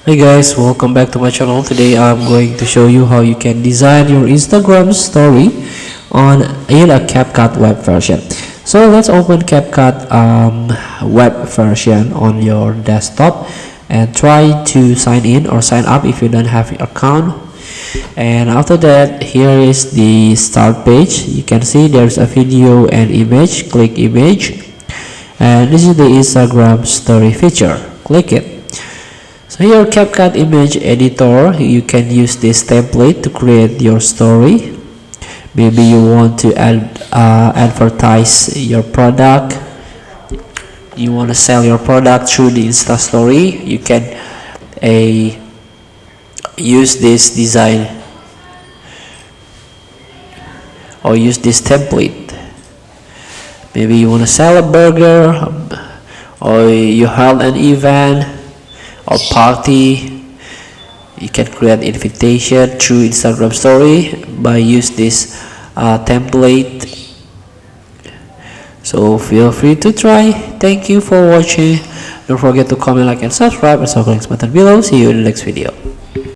Hey guys, welcome back to my channel. Today I'm going to show you how you can design your Instagram story in a CapCut web version. So let's open CapCut web version on your desktop and try to sign in or sign up if you don't have an account. And after that, here is the start page. You can see there's a video and image. Click image, and this is the Instagram story feature. Click it. So here, CapCut image editor, you can use this template to create your story. Maybe you want to advertise your product, you want to sell your product through the Insta story. You can use this design or use this template. Maybe you want to sell a burger, or you held an event or party. You can create invitation through Instagram story by use this template. So feel free to try. Thank you for watching. Don't forget to comment, like, and subscribe, and click the button below. See you in the next video.